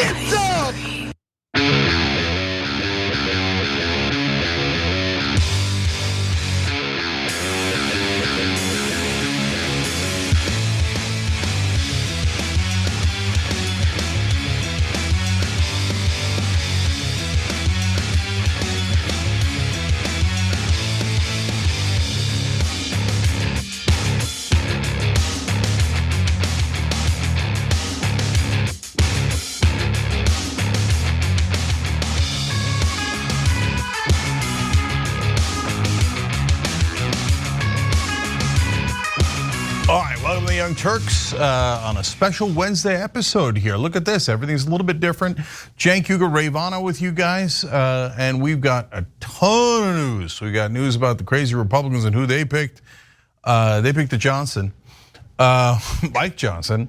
It's up! All right, welcome to the Young Turks on a special Wednesday episode here. Look at this, everything's a little bit different. Cenk, Uygur, Rayyvana with you guys, and we've got a ton of news. We got news about the crazy Republicans and who they picked. They picked the Johnson, Mike Johnson.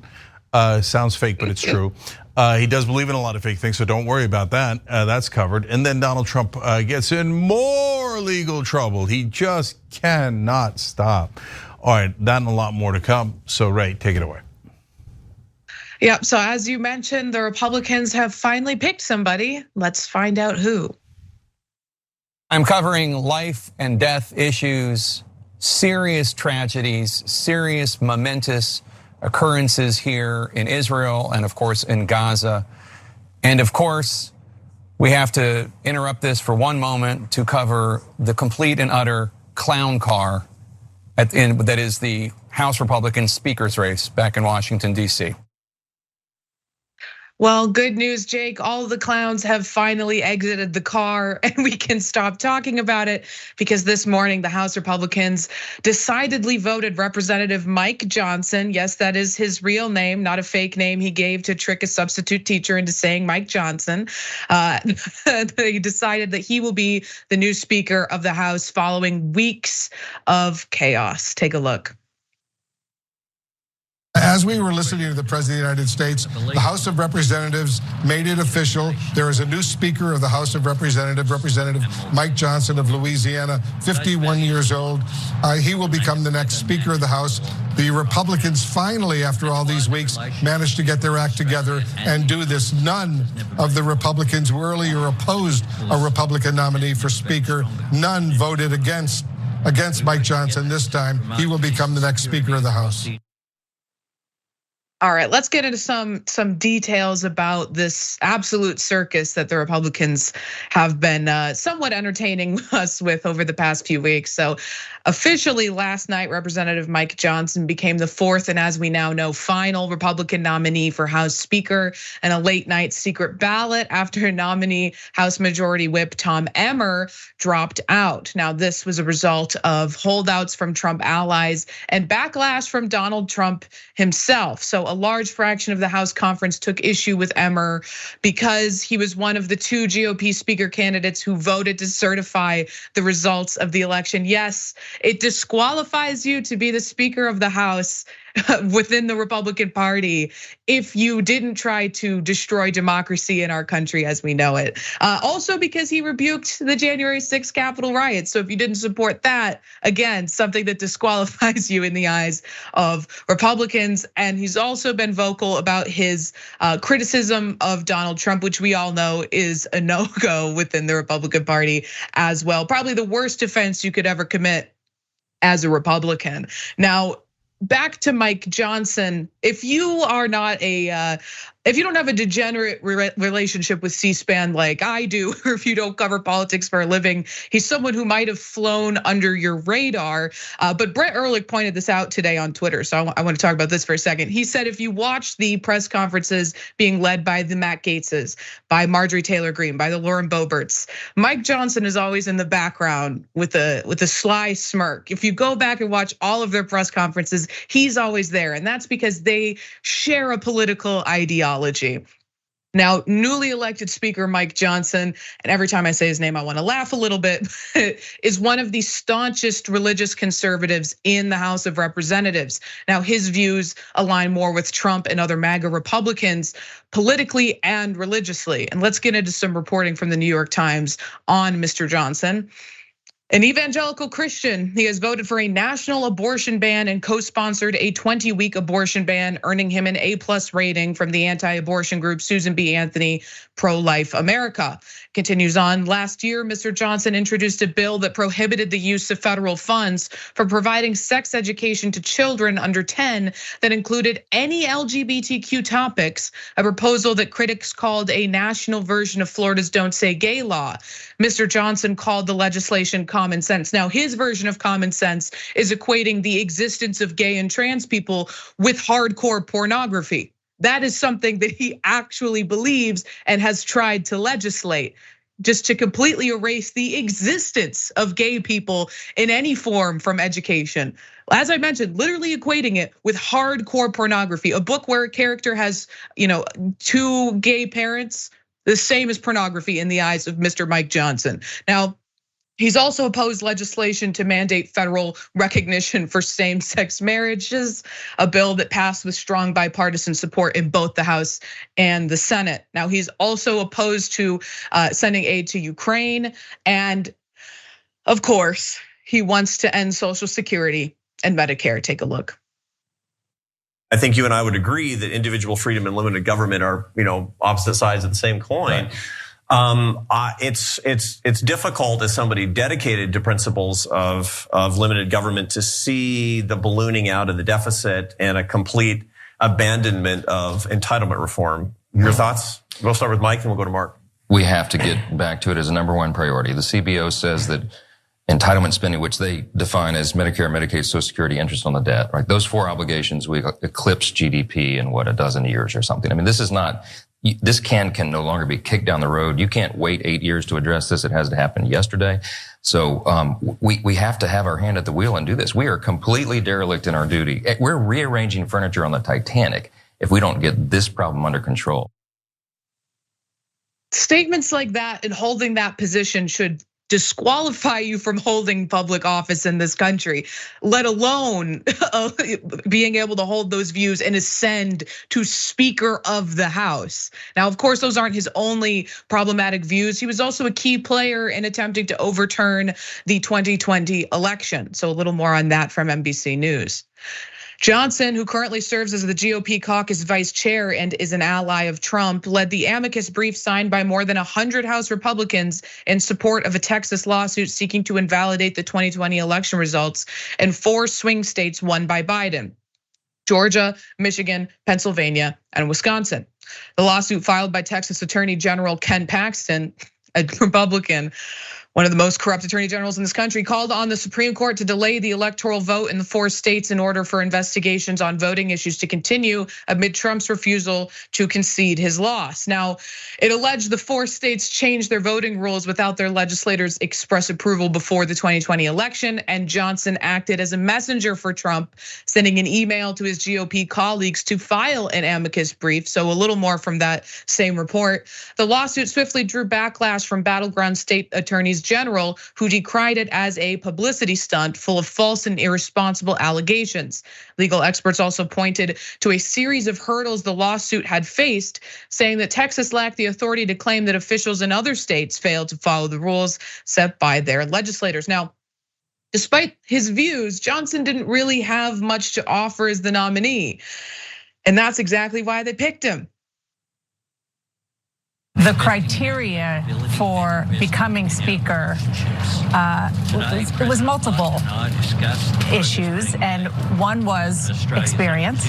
Sounds fake, but it's true. He does believe in a lot of fake things, so don't worry about that. That's covered. And then Donald Trump gets in more legal trouble. He just cannot stop. All right, that and a lot more to come. So Ray, take it away. Yep, so as you mentioned, the Republicans have finally picked somebody. Let's find out who. I'm covering life and death issues, serious tragedies, serious momentous occurrences here in Israel and of course in Gaza. And of course, we have to interrupt this for one moment to cover the complete and utter clown car that is the House Republican speaker's race back in Washington, D.C. Well, good news, Jake. All of the clowns have finally exited the car and we can stop talking about it because this morning the House Republicans decidedly voted Representative Mike Johnson. Yes, that is his real name, not a fake name he gave to trick a substitute teacher into saying Mike Johnson. They decided that he will be the new Speaker of the House following weeks of chaos. Take a look. As we were listening to the President of the United States, the House of Representatives made it official. There is a new Speaker of the House of Representatives, Representative Mike Johnson of Louisiana, 51 years old. He will become the next Speaker of the House. The Republicans finally, after all these weeks, managed to get their act together and do this. None of the Republicans who earlier opposed a Republican nominee for Speaker, none voted against Mike Johnson this time. He will become the next Speaker of the House. All right, let's get into some details about this absolute circus that the Republicans have been somewhat entertaining us with over the past few weeks. So officially last night, Representative Mike Johnson became the fourth and as we now know, final Republican nominee for House Speaker and a late night secret ballot after nominee House Majority Whip Tom Emmer dropped out. Now this was a result of holdouts from Trump allies and backlash from Donald Trump himself. So a large fraction of the House conference took issue with Emmer because he was one of the two GOP speaker candidates who voted to certify the results of the election. Yes, it disqualifies you to be the Speaker of the House within the Republican Party if you didn't try to destroy democracy in our country as we know it. Also because he rebuked the January 6th Capitol riots. So if you didn't support that, again, something that disqualifies you in the eyes of Republicans. And he's also been vocal about his criticism of Donald Trump, which we all know is a no-go within the Republican Party as well. Probably the worst offense you could ever commit as a Republican. Now, back to Mike Johnson. If you are not if you don't have a degenerate relationship with C-SPAN like I do, or if you don't cover politics for a living, he's someone who might have flown under your radar. But Brett Ehrlich pointed this out today on Twitter, so I want to talk about this for a second. He said if you watch the press conferences being led by the Matt Gaetzes, by Marjorie Taylor Greene, by the Lauren Boeberts, Mike Johnson is always in the background with a sly smirk. If you go back and watch all of their press conferences, he's always there, and that's because they share a political ideology. Now, newly elected Speaker Mike Johnson, and every time I say his name, I want to laugh a little bit, is one of the staunchest religious conservatives in the House of Representatives. Now, his views align more with Trump and other MAGA Republicans politically and religiously. And let's get into some reporting from the New York Times on Mr. Johnson. An evangelical Christian, he has voted for a national abortion ban and co-sponsored a 20-week abortion ban, earning him an A+ rating from the anti-abortion group Susan B. Anthony Pro-Life America. Continues on, last year, Mr. Johnson introduced a bill that prohibited the use of federal funds for providing sex education to children under 10 that included any LGBTQ topics, a proposal that critics called a national version of Florida's Don't Say Gay law. Mr. Johnson called the legislation common sense. Now, his version of common sense is equating the existence of gay and trans people with hardcore pornography. That is something that he actually believes and has tried to legislate, just to completely erase the existence of gay people in any form from education. As I mentioned, literally equating it with hardcore pornography, a book where a character has, 2 gay parents, the same as pornography in the eyes of Mr. Mike Johnson. Now, he's also opposed legislation to mandate federal recognition for same-sex marriages, a bill that passed with strong bipartisan support in both the House and the Senate. Now, he's also opposed to sending aid to Ukraine. And of course, he wants to end Social Security and Medicare. Take a look. I think you and I would agree that individual freedom and limited government are, opposite sides of the same coin. Right. It's difficult as somebody dedicated to principles of limited government to see the ballooning out of the deficit and a complete abandonment of entitlement reform. Your thoughts? We'll start with Mike and we'll go to Mark. We have to get back to it as a number one priority. The CBO says that entitlement spending, which they define as Medicare, Medicaid, Social Security, interest on the debt, right? Those 4 obligations, we eclipse GDP in a dozen years or something. I mean, this can no longer be kicked down the road. You can't wait 8 years to address this. It has to happen yesterday. So we have to have our hand at the wheel and do this. We are completely derelict in our duty. We're rearranging furniture on the Titanic if we don't get this problem under control. Statements like that and holding that position should disqualify you from holding public office in this country, let alone being able to hold those views and ascend to Speaker of the House. Now, of course, those aren't his only problematic views. He was also a key player in attempting to overturn the 2020 election. So a little more on that from NBC News. Johnson, who currently serves as the GOP caucus vice chair and is an ally of Trump, led the amicus brief signed by more than 100 House Republicans in support of a Texas lawsuit seeking to invalidate the 2020 election results in 4 swing states won by Biden: Georgia, Michigan, Pennsylvania, and Wisconsin. The lawsuit filed by Texas Attorney General Ken Paxton, a Republican, one of the most corrupt attorney generals in this country, called on the Supreme Court to delay the electoral vote in the 4 states in order for investigations on voting issues to continue amid Trump's refusal to concede his loss. Now, it alleged the 4 states changed their voting rules without their legislators' express approval before the 2020 election, and Johnson acted as a messenger for Trump, sending an email to his GOP colleagues to file an amicus brief. So a little more from that same report. The lawsuit swiftly drew backlash from battleground state attorneys general, who decried it as a publicity stunt full of false and irresponsible allegations. Legal experts also pointed to a series of hurdles the lawsuit had faced, saying that Texas lacked the authority to claim that officials in other states failed to follow the rules set by their legislators. Now, despite his views, Johnson didn't really have much to offer as the nominee, and that's exactly why they picked him. The criteria for becoming speaker, it was multiple issues, and one was experience.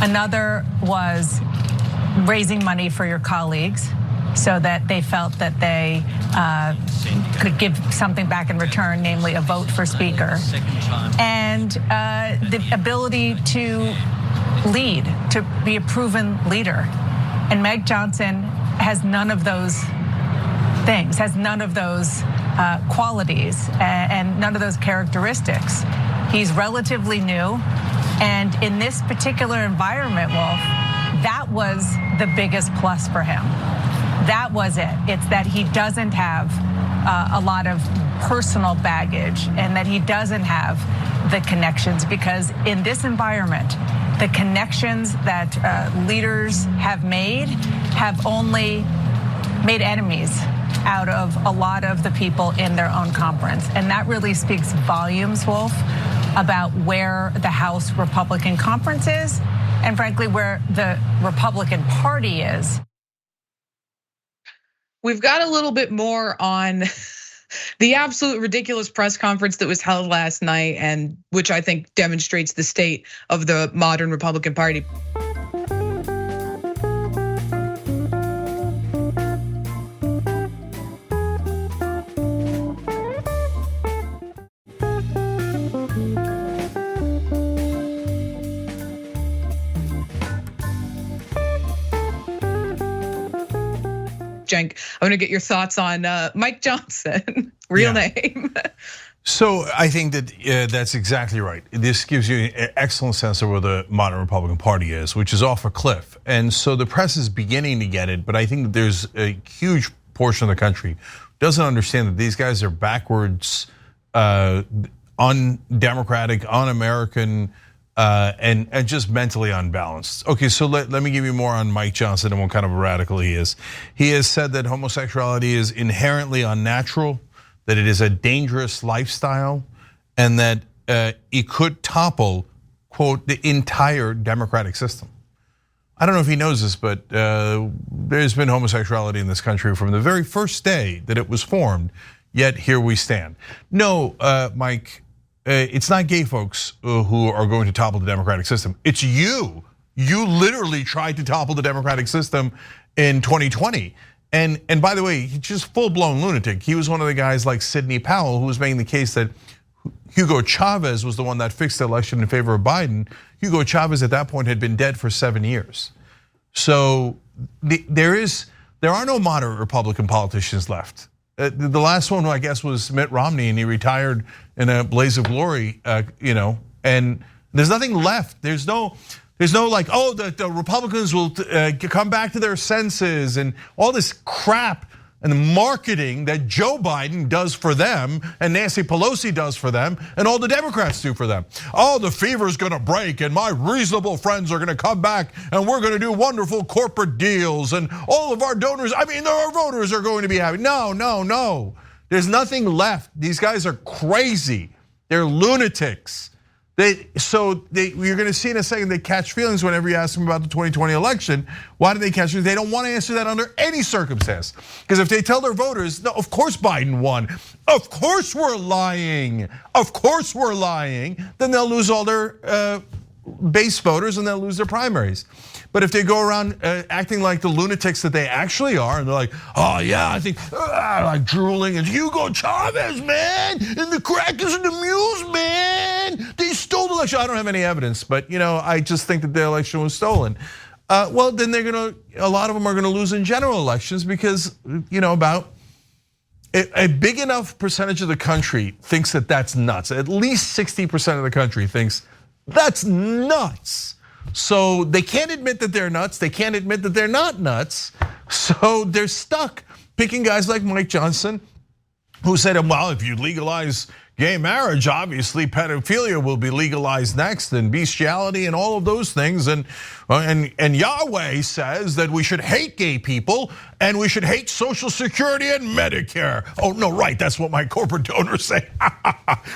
Another was raising money for your colleagues so that they felt that they could give something back in return, namely a vote for speaker. And the ability to lead, to be a proven leader. And Mike Johnson has none of those things, has none of those qualities and none of those characteristics. He's relatively new, and in this particular environment, Wolf, that was the biggest plus for him. That was it. It's that he doesn't have a lot of personal baggage and that he doesn't have the connections, because in this environment, the connections that leaders have made have only made enemies out of a lot of the people in their own conference. And that really speaks volumes, Wolf, about where the House Republican Conference is, and frankly, where the Republican Party is. We've got a little bit more on the absolute ridiculous press conference that was held last night, and which I think demonstrates the state of the modern Republican Party. Cenk, I want to get your thoughts on Mike Johnson, real name. So I think that that's exactly right. This gives you an excellent sense of where the modern Republican Party is, which is off a cliff. And so the press is beginning to get it, but I think that there's a huge portion of the country who doesn't understand that these guys are backwards, undemocratic, un-American, and just mentally unbalanced. Okay, so let me give you more on Mike Johnson and what kind of a radical he is. He has said that homosexuality is inherently unnatural, that it is a dangerous lifestyle, and that it could topple, quote, the entire democratic system. I don't know if he knows this, but there's been homosexuality in this country from the very first day that it was formed, yet here we stand. No, Mike, it's not gay folks who are going to topple the democratic system. It's you. You literally tried to topple the democratic system in 2020. And by the way, he's just full-blown lunatic. He was one of the guys like Sidney Powell who was making the case that Hugo Chavez was the one that fixed the election in favor of Biden. Hugo Chavez at that point had been dead for 7 years. So there are no moderate Republican politicians left. The last one, I guess, was Mitt Romney, and he retired in a blaze of glory, and there's nothing left. There's no like, oh, the Republicans will come back to their senses and all this crap and the marketing that Joe Biden does for them and Nancy Pelosi does for them and all the Democrats do for them. Oh, the fever's gonna break and my reasonable friends are gonna come back and we're gonna do wonderful corporate deals and all of our donors, our voters are going to be happy. No. There's nothing left. These guys are crazy. They're lunatics. You're gonna see in a second they catch feelings whenever you ask them about the 2020 election. Why do they catch feelings? They don't want to answer that under any circumstance. Because if they tell their voters, no, of course Biden won. Of course we're lying. Then they'll lose all their base voters and they'll lose their primaries. But if they go around acting like the lunatics that they actually are, and they're like, oh yeah, I think, like drooling, and Hugo Chavez, man, and the crackers and the mules, man, they stole the election. I don't have any evidence, but I just think that the election was stolen. Well, then a lot of them are gonna lose in general elections because, about a big enough percentage of the country thinks that that's nuts. At least 60% of the country thinks that's nuts. So they can't admit that they're nuts. They can't admit that they're not nuts. So they're stuck picking guys like Mike Johnson, who said, well, if you legalize gay marriage, obviously pedophilia will be legalized next, and bestiality and all of those things. And Yahweh says that we should hate gay people and we should hate Social Security and Medicare. Oh no, right, that's what my corporate donors say.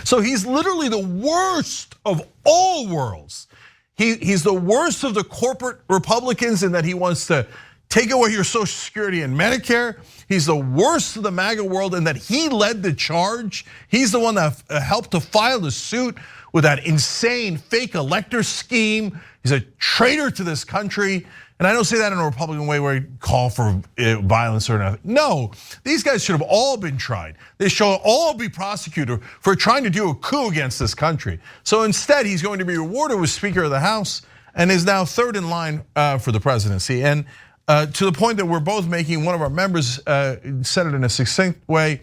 So he's literally the worst of all worlds. He's the worst of the corporate Republicans in that he wants to take away your Social Security and Medicare. He's the worst of the MAGA world in that he led the charge. He's the one that helped to file the suit with that insane fake elector scheme. He's a traitor to this country. And I don't say that in a Republican way where I call for violence or nothing. No, these guys should have all been tried. They should all be prosecuted for trying to do a coup against this country. So instead, he's going to be rewarded with Speaker of the House and is now third in line for the presidency. And to the point that we're both making, one of our members said it in a succinct way.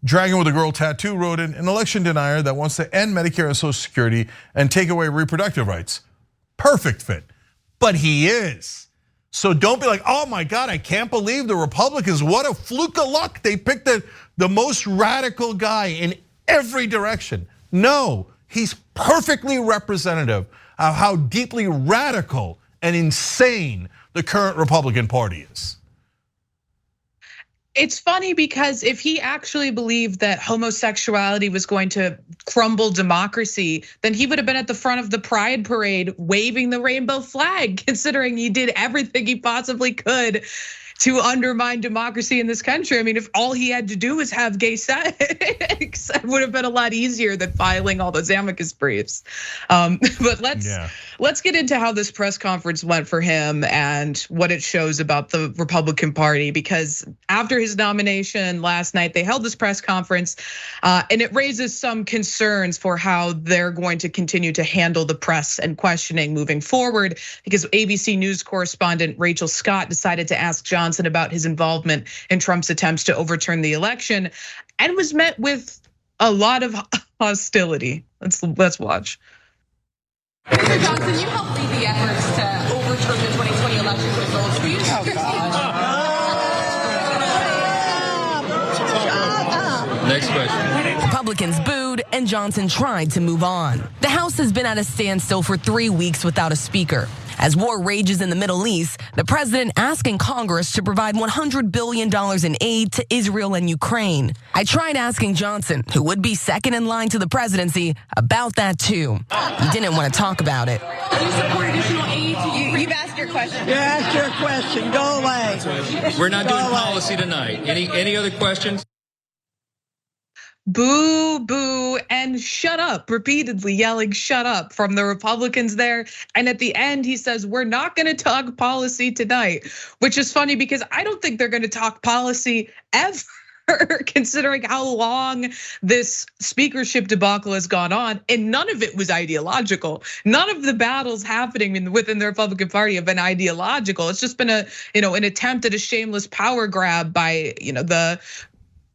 Dragon with a Girl Tattoo wrote an election denier that wants to end Medicare and Social Security and take away reproductive rights. Perfect fit, but he is. So don't be like, oh my God, I can't believe the Republicans, what a fluke of luck. They picked the most radical guy in every direction. No, he's perfectly representative of how deeply radical and insane the current Republican Party is. It's funny because if he actually believed that homosexuality was going to crumble democracy, then he would have been at the front of the Pride parade waving the rainbow flag, considering he did everything he possibly could to undermine democracy in this country. I mean, if all he had to do was have gay sex, it would have been a lot easier than filing all those amicus briefs. But let's get into how this press conference went for him and what it shows about the Republican Party. Because after his nomination last night, they held this press conference, and it raises some concerns for how they're going to continue to handle the press and questioning moving forward. Because ABC News correspondent Rachel Scott decided to ask Johnson about his involvement in Trump's attempts to overturn the election, and was met with a lot of hostility. Let's watch. Mr. Johnson, you helped lead the efforts to overturn the 2020 election results. Will you Next question. Republicans booed and Johnson tried to move on. The House has been at a standstill for 3 weeks without a speaker. As war rages in the Middle East, the president asking Congress to provide $100 billion in aid to Israel and Ukraine. I tried asking Johnson, who would be second in line to the presidency, about that too. He didn't want to talk about it. Do you support additional aid to Ukraine? You've asked your question. You asked your question. Go away. We're not doing policy tonight. Any other questions? Boo, boo, and shut up, repeatedly yelling shut up from the Republicans there. And at the end, he says, we're not gonna talk policy tonight, which is funny because I don't think they're gonna talk policy ever, considering how long this speakership debacle has gone on, and none of it was ideological. None of the battles happening within the Republican Party have been ideological. It's just been an attempt at a shameless power grab by the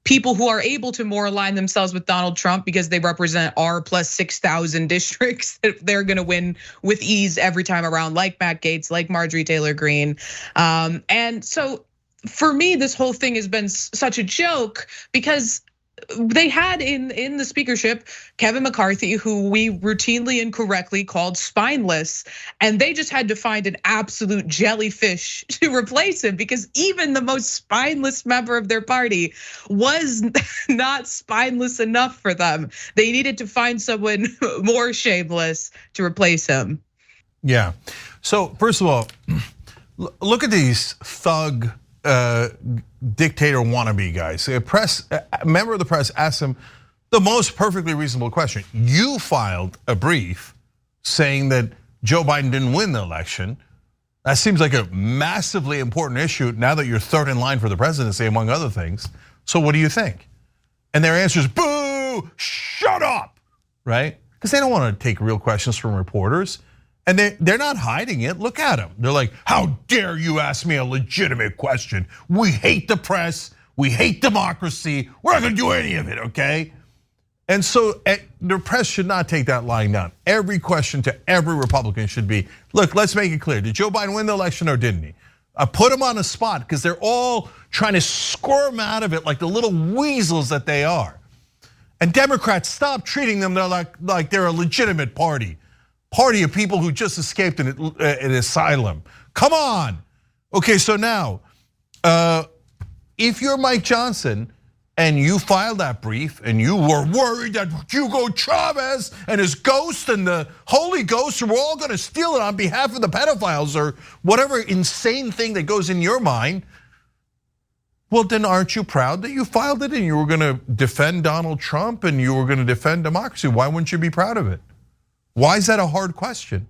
people who are able to more align themselves with Donald Trump because they represent R plus 6,000 districts that they're gonna win with ease every time around, like Matt Gaetz, like Marjorie Taylor Greene. And so for me, this whole thing has been such a joke because they had in the speakership Kevin McCarthy, who we routinely and correctly called spineless, and they just had to find an absolute jellyfish to replace him because even the most spineless member of their party was not spineless enough for them. They needed to find someone more shameless to replace him. Yeah. So first of all, look at these thug dictator wannabe guys. A member of the press asked him the most perfectly reasonable question. You filed a brief saying that Joe Biden didn't win the election. That seems like a massively important issue now that you're third in line for the presidency, among other things. So what do you think? And their answer is, boo, shut up, right? Because they don't want to take real questions from reporters. And they're not hiding it. Look at them. They're like, how dare you ask me a legitimate question? We hate the press. We hate democracy. We're not gonna do any of it, okay? And so the press should not take that lying down. Every question to every Republican should be, look, let's make it clear. Did Joe Biden win the election or didn't he? I put them on the spot because they're all trying to squirm out of it like the little weasels that they are. And Democrats, stop treating them like they're a legitimate party of people who just escaped an asylum. Come on. Okay, so now, if you're Mike Johnson and you filed that brief and you were worried that Hugo Chavez and his ghost and the Holy Ghost were all gonna steal it on behalf of the pedophiles or whatever insane thing that goes in your mind, well, then aren't you proud that you filed it and you were gonna defend Donald Trump and you were gonna defend democracy? Why wouldn't you be proud of it? Why is that a hard question?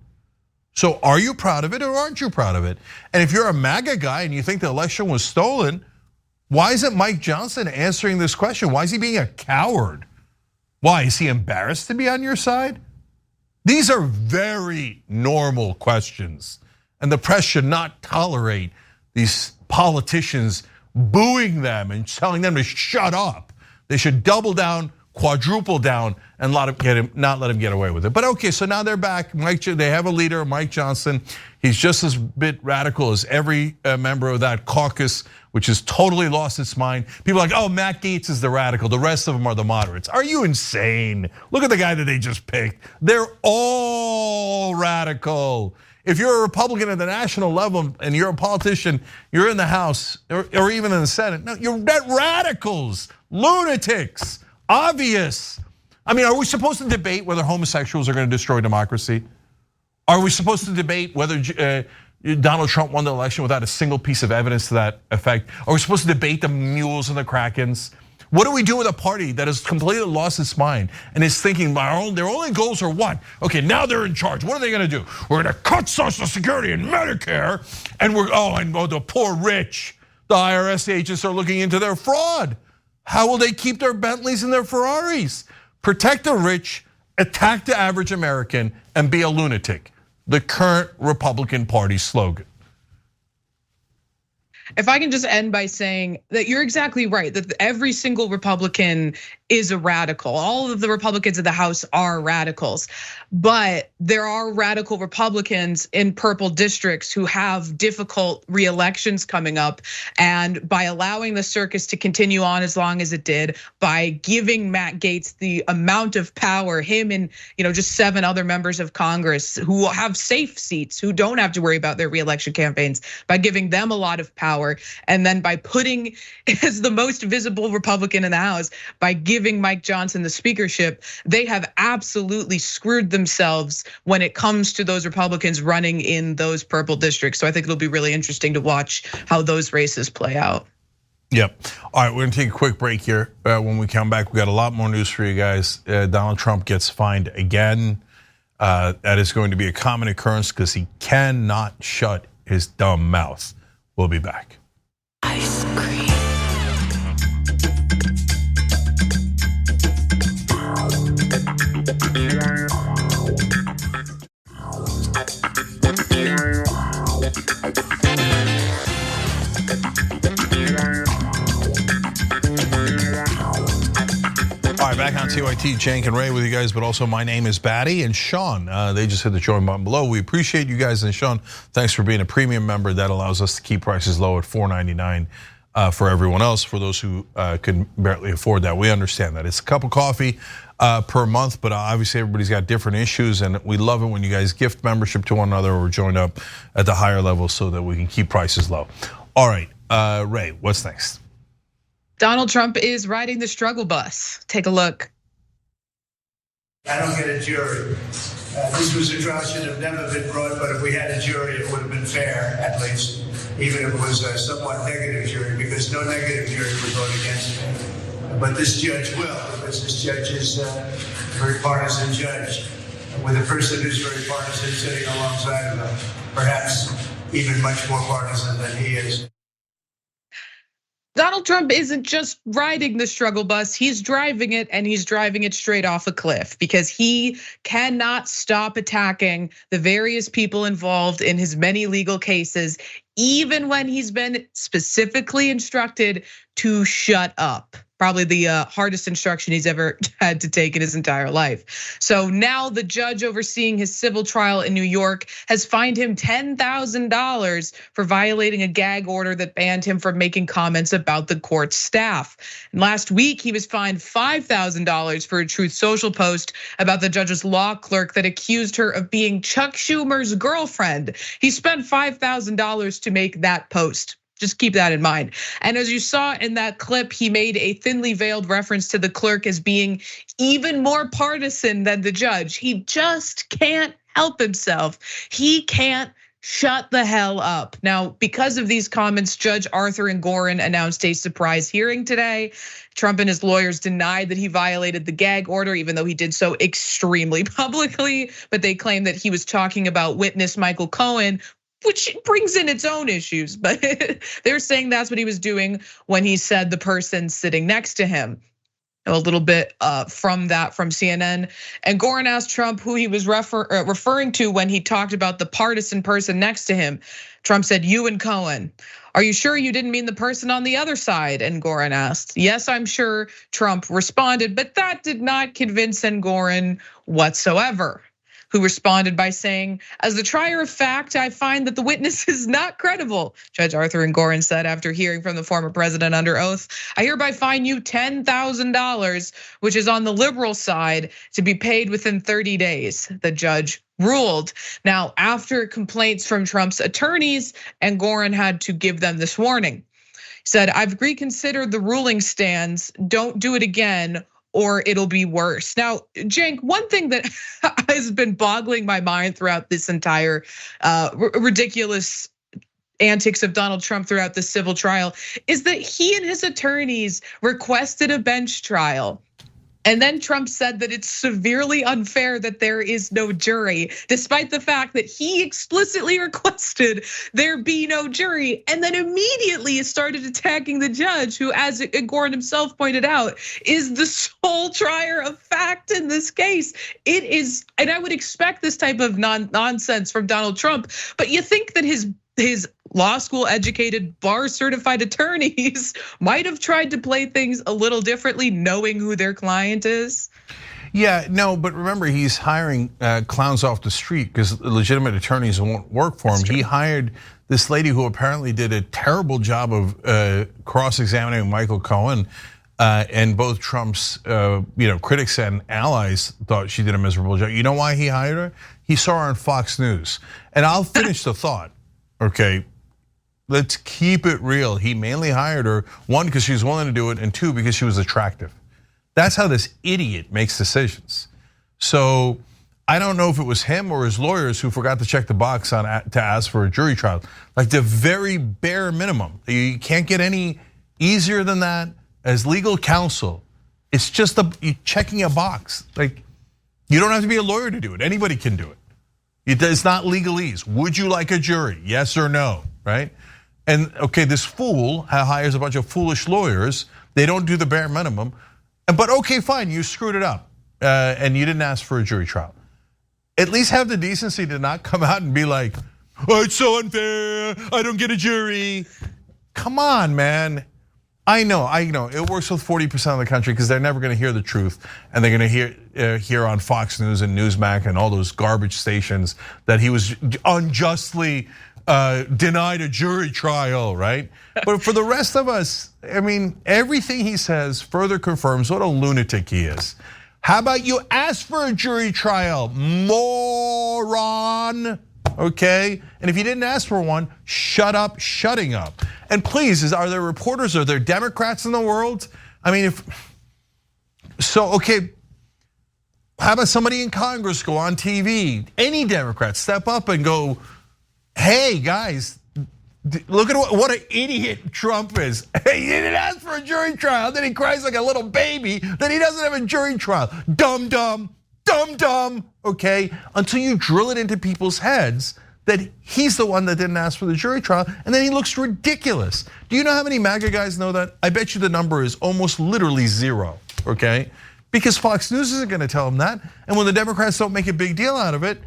So are you proud of it or aren't you proud of it? And if you're a MAGA guy and you think the election was stolen, why isn't Mike Johnson answering this question? Why is he being a coward? Why, is he embarrassed to be on your side? These are very normal questions. And the press should not tolerate these politicians booing them and telling them to shut up. They should double down, quadruple down, and not let him get away with it. But okay, so now they're back. They have a leader, Mike Johnson. He's just as bit radical as every member of that caucus, which has totally lost its mind. People are like, oh, Matt Gaetz is the radical. The rest of them are the moderates. Are you insane? Look at the guy that they just picked. They're all radical. if you're a Republican at the national level and you're a politician, you're in the House or even in the Senate, no, you're radicals, lunatics, obvious. I mean, are we supposed to debate whether homosexuals are going to destroy democracy? Are we supposed to debate whether Donald Trump won the election without a single piece of evidence to that effect? Are we supposed to debate the mules and the Krakens? What do we do with a party that has completely lost its mind and is thinking their only goals are what? Okay, now they're in charge. What are they going to do? We're going to cut Social Security and Medicare, and the poor rich. The IRS agents are looking into their fraud. How will they keep their Bentleys and their Ferraris? Protect the rich, attack the average American, and be a lunatic. The current Republican Party slogan. If I can just end by saying that you're exactly right, that every single Republican is a radical. All of the Republicans in the House are radicals, but there are radical Republicans in purple districts who have difficult re-elections coming up. And by allowing the circus to continue on as long as it did, by giving Matt Gaetz the amount of power, him and just 7 other members of Congress who have safe seats, who don't have to worry about their re-election campaigns, by giving them a lot of power, and then by putting as the most visible Republican in the House, by giving Mike Johnson the speakership, they have absolutely screwed themselves when it comes to those Republicans running in those purple districts. So I think it'll be really interesting to watch how those races play out. Yep. All right, we're gonna take a quick break here. When we come back, we got a lot more news for you guys. Donald Trump gets fined again. That is going to be a common occurrence because he cannot shut his dumb mouth. We'll be back. Ice cream. All right, back on TYT, Cenk and Ray with you guys, but also my name is Batty and Sean. They just hit the join button below. We appreciate you guys, and Sean, thanks for being a premium member. That allows us to keep prices low at $4.99 for everyone else. For those who can barely afford that, we understand that. It's a cup of coffee per month, but obviously everybody's got different issues, and we love it when you guys gift membership to one another or join up at the higher level so that we can keep prices low. All right, Ray, what's next? Donald Trump is riding the struggle bus. Take a look. I don't get a jury. This was a trial should have never been brought, but if we had a jury, it would have been fair, at least, even if it was a somewhat negative jury, because no negative jury would vote against me. But this judge will, because this judge is a very partisan judge, with a person who's very partisan sitting alongside of him, perhaps even much more partisan than he is. Donald Trump isn't just riding the struggle bus, he's driving it, and he's driving it straight off a cliff because he cannot stop attacking the various people involved in his many legal cases, even when he's been specifically instructed to shut up. Probably the hardest instruction he's ever had to take in his entire life. So now the judge overseeing his civil trial in New York has fined him $10,000 for violating a gag order that banned him from making comments about the court staff. And last week, he was fined $5,000 for a Truth Social post about the judge's law clerk that accused her of being Chuck Schumer's girlfriend. He spent $5,000 to make that post. Just keep that in mind. And as you saw in that clip, he made a thinly veiled reference to the clerk as being even more partisan than the judge. He just can't help himself. He can't shut the hell up. Now, because of these comments, Judge Arthur Engoron announced a surprise hearing today. Trump and his lawyers denied that he violated the gag order, even though he did so extremely publicly. But they claim that he was talking about witness Michael Cohen, which brings in its own issues, but they're saying that's what he was doing when he said the person sitting next to him. A little bit from CNN. And Engoron asked Trump who he was referring to when he talked about the partisan person next to him. Trump said, "You and Cohen. Are you sure you didn't mean the person on the other side?" Engoron asked. "Yes, I'm sure," Trump responded, but that did not convince Engoron whatsoever. who responded by saying, "As the trier of fact, I find that the witness is not credible." Judge Arthur Ngoran said after hearing from the former president under oath, "I hereby fine you $10,000, which is on the liberal side, to be paid within 30 days, the judge ruled. Now, after complaints from Trump's attorneys, Ngoran had to give them this warning. He said, "I've reconsidered the ruling stands. Don't do it again, or it'll be worse." Now, Cenk, one thing that has been boggling my mind throughout this entire ridiculous antics of Donald Trump throughout the civil trial is that he and his attorneys requested a bench trial. And then Trump said that it's severely unfair that there is no jury, despite the fact that he explicitly requested there be no jury. And then immediately started attacking the judge, who, as Ngoran himself pointed out, is the sole trier of fact in this case. It is, and I would expect this type of nonsense from Donald Trump, but you think that his law school educated, bar certified attorneys might have tried to play things a little differently, knowing who their client is? Yeah, no, but remember, he's hiring clowns off the street because legitimate attorneys won't work for him. He hired this lady who apparently did a terrible job of cross-examining Michael Cohen. And both Trump's critics and allies thought she did a miserable job. You know why he hired her? He saw her on Fox News. And I'll finish the thought, okay? Let's keep it real. He mainly hired her, one, because she was willing to do it, and two, because she was attractive. That's how this idiot makes decisions. So I don't know if it was him or his lawyers who forgot to check the box to ask for a jury trial. Like the very bare minimum. You can't get any easier than that. As legal counsel, it's just checking a box. Like, you don't have to be a lawyer to do it. Anybody can do it. It's not legalese. Would you like a jury? Yes or no, right? And okay, this fool hires a bunch of foolish lawyers. They don't do the bare minimum. But okay, fine, you screwed it up and you didn't ask for a jury trial. At least have the decency to not come out and be like, "Oh, it's so unfair, I don't get a jury." Come on, man. I know, it works with 40% of the country because they're never gonna hear the truth. And they're gonna hear on Fox News and Newsmax and all those garbage stations that he was unjustly denied a jury trial, right? But for the rest of us, I mean, everything he says further confirms what a lunatic he is. How about you ask for a jury trial, moron? Okay, and if you didn't ask for one, shut up, shutting up. And please, are there reporters, are there Democrats in the world? I mean, okay, how about somebody in Congress go on TV, any Democrat step up and go, "Hey guys, look at what an idiot Trump is. Hey, he didn't ask for a jury trial, then he cries like a little baby, then he doesn't have a jury trial. Dumb, dumb, dumb, dumb." Okay, until you drill it into people's heads that he's the one that didn't ask for the jury trial, and then he looks ridiculous. Do you know how many MAGA guys know that? I bet you the number is almost literally zero, okay? Because Fox News isn't gonna tell him that, and when the Democrats don't make a big deal out of it,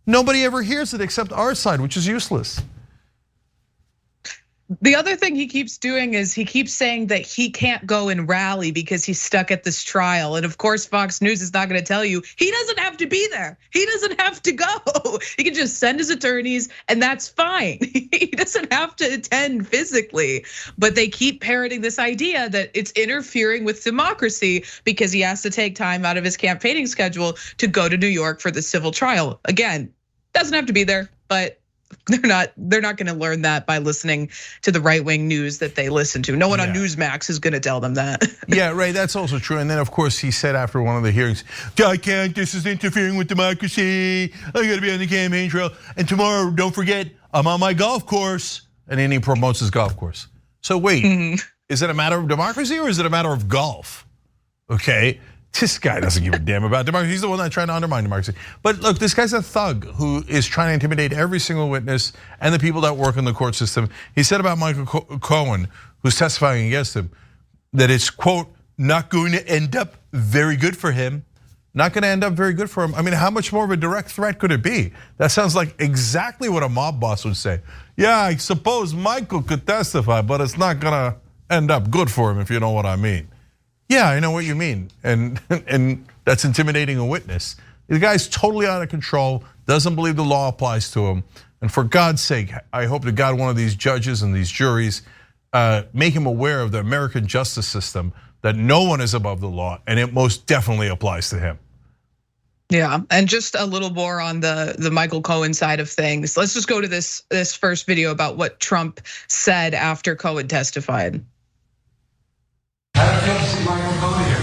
nobody ever hears it except our side, which is useless. The other thing he keeps doing is he keeps saying that he can't go and rally because he's stuck at this trial. And of course, Fox News is not gonna tell you, he doesn't have to be there. He doesn't have to go. He can just send his attorneys and that's fine. He doesn't have to attend physically. But they keep parroting this idea that it's interfering with democracy because he has to take time out of his campaigning schedule to go to New York for the civil trial. Again, doesn't have to be there, but they're not gonna learn that by listening to the right-wing news that they listen to. No one on Newsmax is gonna tell them that. Yeah, right, that's also true. And then of course he said after one of the hearings, "I can't, this is interfering with democracy. I gotta be on the campaign trail. And tomorrow, don't forget, I'm on my golf course." And then he promotes his golf course. So wait, is it a matter of democracy or is it a matter of golf? Okay. This guy doesn't give a damn about democracy. He's the one that's trying to undermine democracy. But look, this guy's a thug who is trying to intimidate every single witness and the people that work in the court system. He said about Michael Cohen, who's testifying against him, that it's, quote, not going to end up very good for him. Not gonna end up very good for him. I mean, how much more of a direct threat could it be? That sounds like exactly what a mob boss would say. "Yeah, I suppose Michael could testify, but it's not gonna end up good for him, if you know what I mean." Yeah, I know what you mean, and that's intimidating a witness. The guy's totally out of control, doesn't believe the law applies to him. And for God's sake, I hope to God one of these judges and these juries make him aware of the American justice system, that no one is above the law, and it most definitely applies to him. Yeah, and just a little more on the Michael Cohen side of things. Let's just go to this first video about what Trump said after Cohen testified. How do you feel to see Michael Cohen here?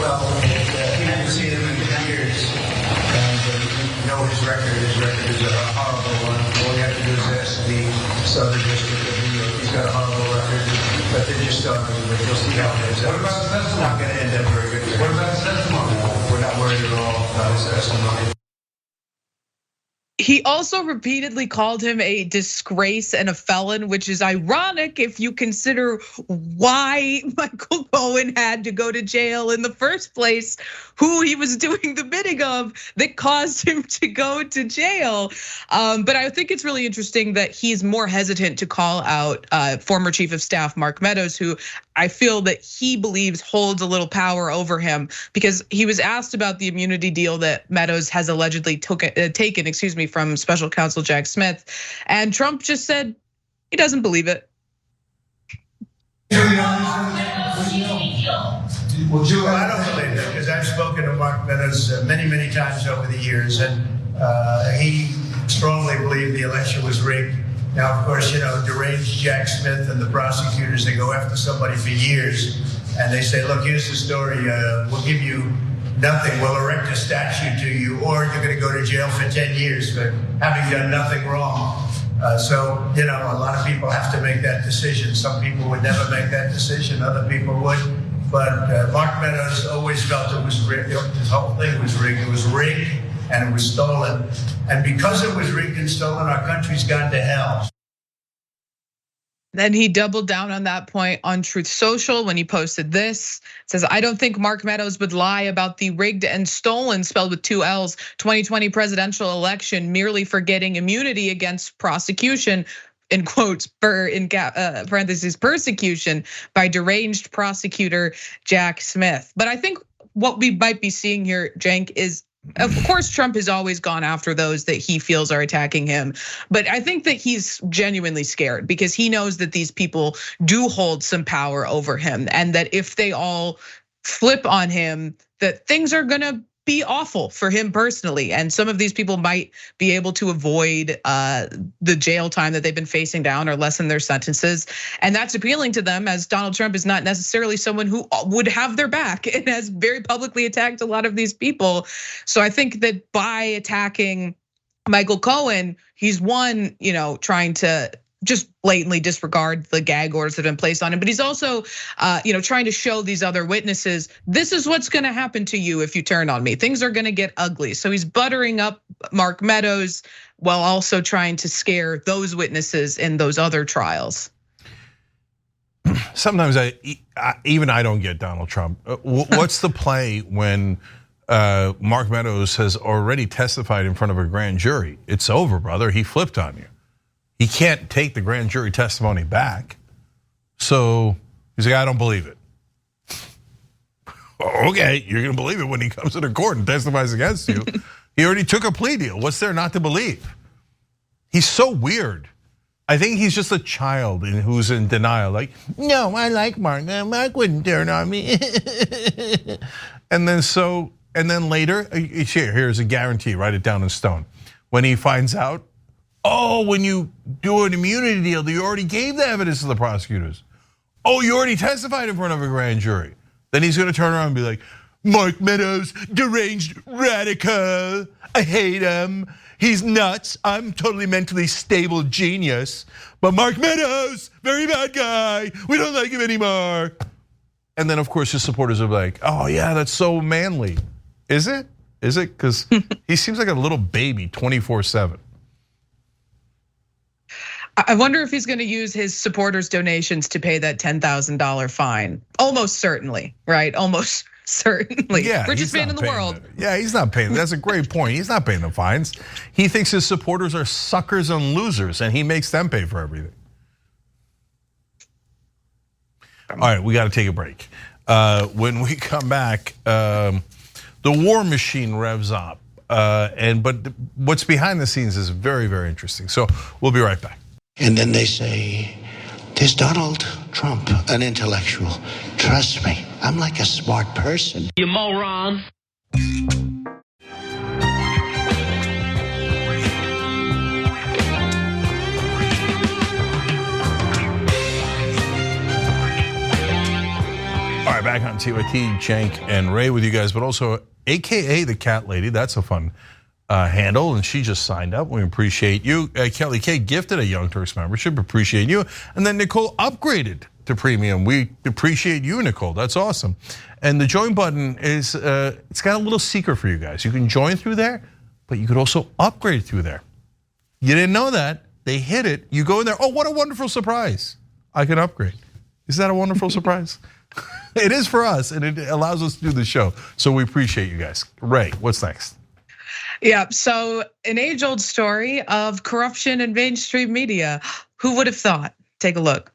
Well, you haven't seen him in 10 years, and you know his record. His record is a horrible one. All you have to do is ask the Southern District of New York. He's got a horrible record, but they just started with it. You'll see how it ends up. What about his testimony? It's not going to end up very good. What about his testimony? We're not worried at all about his testimony. He also repeatedly called him a disgrace and a felon, which is ironic if you consider why Michael Cohen had to go to jail in the first place, who he was doing the bidding of that caused him to go to jail. But I think it's really interesting that he's more hesitant to call out former Chief of Staff Mark Meadows, who I feel that he believes holds a little power over him, because he was asked about the immunity deal that Meadows has allegedly taken, from Special Counsel Jack Smith, and Trump just said he doesn't believe it. Well, Joe, I don't believe that, because I've spoken to Mark Meadows many times over the years, and he strongly believed the election was rigged. Now, of course, deranged Jack Smith and the prosecutors, they go after somebody for years, and they say, look, here's the story, we'll give you nothing, we'll erect a statue to you, or you're gonna go to jail for 10 years for having done nothing wrong. So, a lot of people have to make that decision. Some people would never make that decision, other people would. But Mark Meadows always felt it was rigged, his whole thing was rigged. It was rigged and it was stolen. And because it was rigged and stolen, our country's gone to hell. Then he doubled down on that point on Truth Social when he posted this. It says, I don't think Mark Meadows would lie about the rigged and stolen, spelled with 2 L's, 2020 presidential election merely for getting immunity against prosecution, in quotes, parentheses, persecution by deranged prosecutor Jack Smith. But I think what we might be seeing here, Cenk, is, of course, Trump has always gone after those that he feels are attacking him. But I think that he's genuinely scared, because he knows that these people do hold some power over him, and that if they all flip on him, that things are gonna be awful for him personally. And some of these people might be able to avoid the jail time that they've been facing down or lessen their sentences. And that's appealing to them, as Donald Trump is not necessarily someone who would have their back and has very publicly attacked a lot of these people. So I think that by attacking Michael Cohen, he's trying to just blatantly disregard the gag orders that have been placed on him. But he's also, trying to show these other witnesses, this is what's gonna happen to you if you turn on me. Things are gonna get ugly. So he's buttering up Mark Meadows while also trying to scare those witnesses in those other trials. Sometimes I don't get Donald Trump. What's the play when Mark Meadows has already testified in front of a grand jury? It's over, brother. He flipped on you. He can't take the grand jury testimony back. So he's like, I don't believe it. Okay, you're gonna believe it when he comes to the court and testifies against you. He already took a plea deal. What's there not to believe? He's so weird. I think he's just a child who's in denial. Like, no, I like Mark. Mark wouldn't turn on me. And then later, here's a guarantee, write it down in stone. When he finds out, when you do an immunity deal, you already gave the evidence to the prosecutors. You already testified in front of a grand jury. Then he's gonna turn around and be like, Mark Meadows, deranged radical. I hate him. He's nuts. I'm totally mentally stable genius. But Mark Meadows, very bad guy. We don't like him anymore. And then of course his supporters are like, oh yeah, that's so manly. Is it? Because he seems like a little baby 24/7. I wonder if he's gonna use his supporters' donations to pay that $10,000 fine. Almost certainly, right? Almost certainly. Yeah, richest man in the world. Yeah, he's not paying. That's a great point. He's not paying the fines. He thinks his supporters are suckers and losers, and he makes them pay for everything. All right, we got to take a break. When we come back, the war machine revs up. But what's behind the scenes is very, very interesting. So we'll be right back. And then they say, "There's Donald Trump, an intellectual. Trust me, I'm like a smart person." You moron. All right, back on TYT, Cenk and Ray with you guys, but also AKA the Cat Lady. That's a fun handle, and she just signed up. We appreciate you. Kelly K gifted a Young Turks membership. Appreciate you. And then Nicole upgraded to premium. We appreciate you, Nicole. That's awesome. And the join button is it's got a little secret for you guys. You can join through there, but you could also upgrade through there. You didn't know that. They hit it. You go in there. Oh, what a wonderful surprise! I can upgrade. Is that a wonderful surprise? It is for us, and it allows us to do the show. So we appreciate you guys. Ray, what's next? Yeah, so an age-old story of corruption in mainstream media. Who would have thought? Take a look.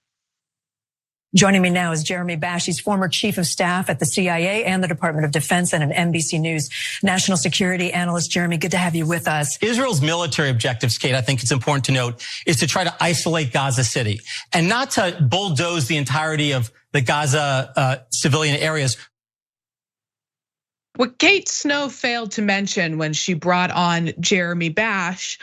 Joining me now is Jeremy Bash. He's former chief of staff at the CIA and the Department of Defense and an NBC News national security analyst. Jeremy, good to have you with us. Israel's military objectives, Kate, I think it's important to note, is to try to isolate Gaza City and not to bulldoze the entirety of the Gaza civilian areas. What Kate Snow failed to mention when she brought on Jeremy Bash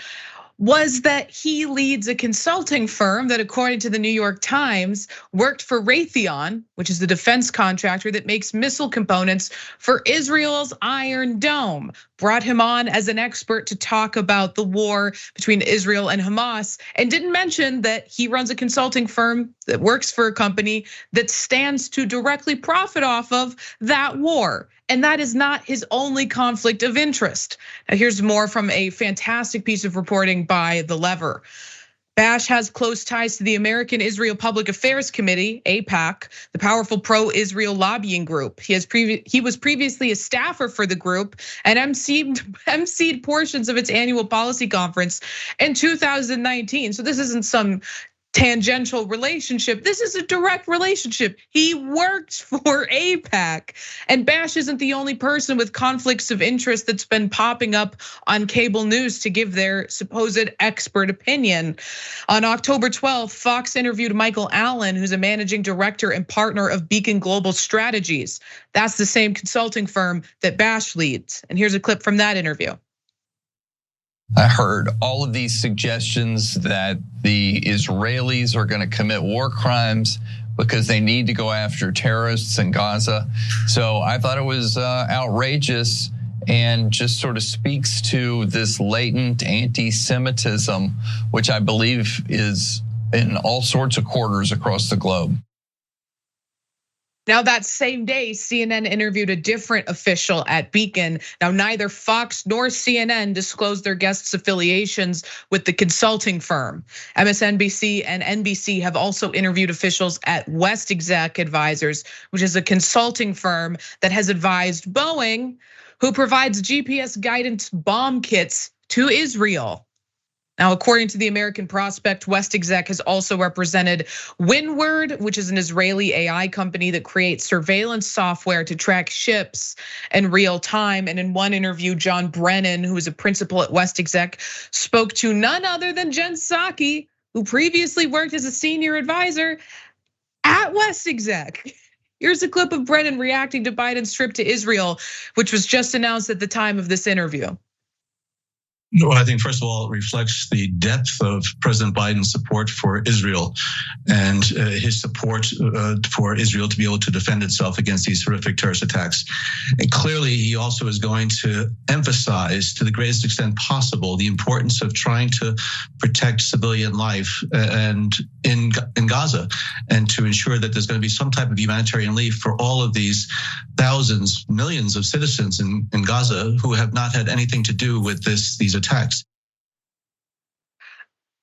was that he leads a consulting firm that, according to the New York Times, worked for Raytheon, which is the defense contractor that makes missile components for Israel's Iron Dome. Brought him on as an expert to talk about the war between Israel and Hamas, and didn't mention that he runs a consulting firm that works for a company that stands to directly profit off of that war. And that is not his only conflict of interest. Now, here's more from a fantastic piece of reporting by The Lever. Bash has close ties to the American Israel Public Affairs Committee, AIPAC, the powerful pro-Israel lobbying group. He was previously a staffer for the group and emceed portions of its annual policy conference in 2019. So this isn't some tangential relationship. This is a direct relationship. He works for AIPAC. And Bash isn't the only person with conflicts of interest that's been popping up on cable news to give their supposed expert opinion. On October 12th, Fox interviewed Michael Allen, who's a managing director and partner of Beacon Global Strategies. That's the same consulting firm that Bash leads. And here's a clip from that interview. I heard all of these suggestions that the Israelis are going to commit war crimes because they need to go after terrorists in Gaza. So I thought it was outrageous and just sort of speaks to this latent anti-Semitism, which I believe is in all sorts of quarters across the globe. Now, that same day, CNN interviewed a different official at Beacon. Now, neither Fox nor CNN disclosed their guests' affiliations with the consulting firm. MSNBC and NBC have also interviewed officials at West Exec Advisors, which is a consulting firm that has advised Boeing, who provides GPS guidance bomb kits to Israel. Now, according to the American Prospect, West Exec has also represented Windward, which is an Israeli AI company that creates surveillance software to track ships in real time. And in one interview, John Brennan, who is a principal at West Exec, spoke to none other than Jen Psaki, who previously worked as a senior advisor at West Exec. Here's a clip of Brennan reacting to Biden's trip to Israel, which was just announced at the time of this interview. Well, I think first of all, it reflects the depth of President Biden's support for Israel and his support for Israel to be able to defend itself against these horrific terrorist attacks. And clearly, he also is going to emphasize to the greatest extent possible the importance of trying to protect civilian life and in Gaza, and to ensure that there's going to be some type of humanitarian relief for all of these thousands, millions of citizens in Gaza who have not had anything to do with these attacks.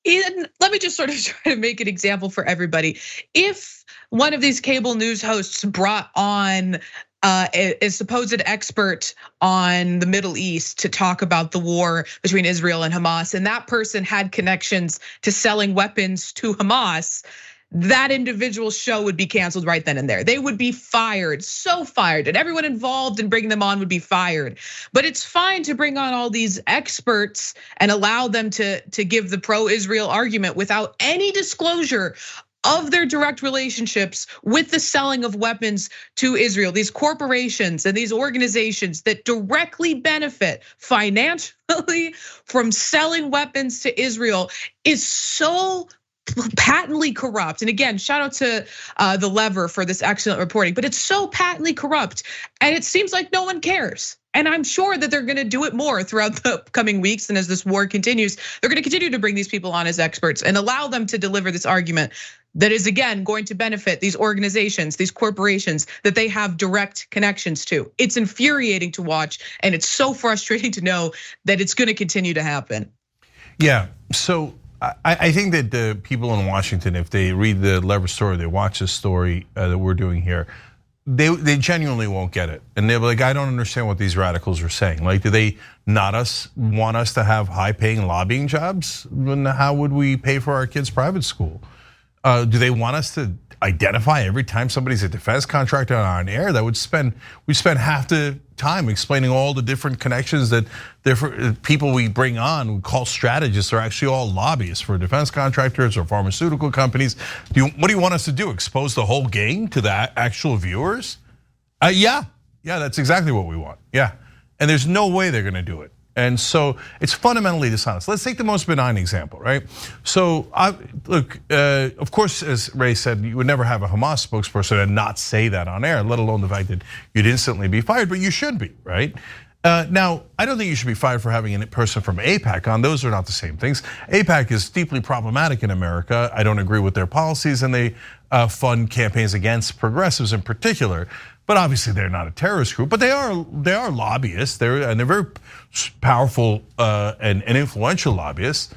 Ian, let me just sort of try to make an example for everybody. If one of these cable news hosts brought on a supposed expert on the Middle East to talk about the war between Israel and Hamas, and that person had connections to selling weapons to Hamas, that individual's show would be canceled right then and there. They would be fired, so fired, and everyone involved in bringing them on would be fired. But it's fine to bring on all these experts and allow them to give the pro-Israel argument without any disclosure of their direct relationships with the selling of weapons to Israel. These corporations and these organizations that directly benefit financially from selling weapons to Israel is so patently corrupt. And again, shout out to the Lever for this excellent reporting, but it's so patently corrupt. And it seems like no one cares. And I'm sure that they're gonna do it more throughout the coming weeks. And as this war continues, they're gonna continue to bring these people on as experts and allow them to deliver this argument that is again going to benefit these organizations, these corporations that they have direct connections to. It's infuriating to watch, and it's so frustrating to know that it's gonna continue to happen. Yeah, so I think that the people in Washington, if they read the Lever story, they watch this story that we're doing here, they genuinely won't get it. And they'll be like, I don't understand what these radicals are saying. Like, do they not want us to have high paying lobbying jobs? Then how would we pay for our kids' private school? Do they want us to identify every time somebody's a defense contractor on air? That we spend half the time explaining all the different connections that different people we bring on, we call strategists, are actually all lobbyists for defense contractors or pharmaceutical companies. What do you want us to do? Expose the whole game to the actual viewers? Yeah, that's exactly what we want. Yeah, and there's no way they're gonna do it. And so it's fundamentally dishonest. Let's take the most benign example, right? So look, of course, as Ray said, you would never have a Hamas spokesperson and not say that on air, let alone the fact that you'd instantly be fired, but you should be, right? Now, I don't think you should be fired for having a person from AIPAC on. Those are not the same things. AIPAC is deeply problematic in America. I don't agree with their policies, and they fund campaigns against progressives in particular. But obviously they're not a terrorist group, but they are lobbyists. They're very powerful and influential lobbyists.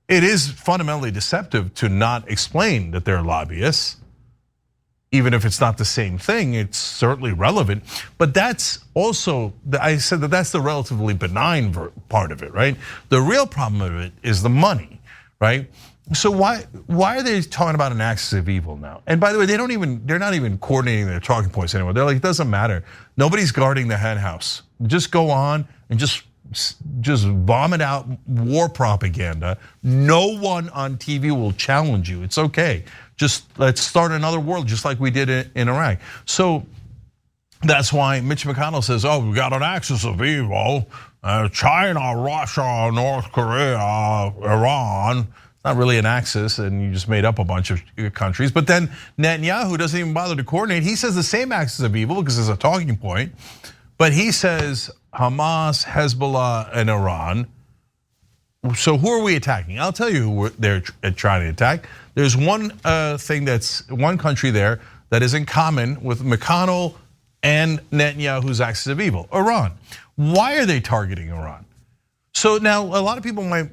It is fundamentally deceptive to not explain that they're lobbyists, even if it's not the same thing. It's certainly relevant, but that's also, I said that's the relatively benign part of it, right? The real problem of it is the money, right? So why are they talking about an axis of evil now? And by the way, they're not even coordinating their talking points anymore. They're like, it doesn't matter. Nobody's guarding the hen house. Just go on and just vomit out war propaganda. No one on TV will challenge you. It's okay. Just let's start another war, just like we did in Iraq. So that's why Mitch McConnell says, we got an axis of evil. China, Russia, North Korea, Iran. Not really an axis, and you just made up a bunch of countries. But then Netanyahu doesn't even bother to coordinate. He says the same axis of evil because it's a talking point, but he says Hamas, Hezbollah, and Iran. So who are we attacking? I'll tell you who they're trying to attack. There's one country there that is in common with McConnell and Netanyahu's axis of evil, Iran. Why are they targeting Iran? So now a lot of people might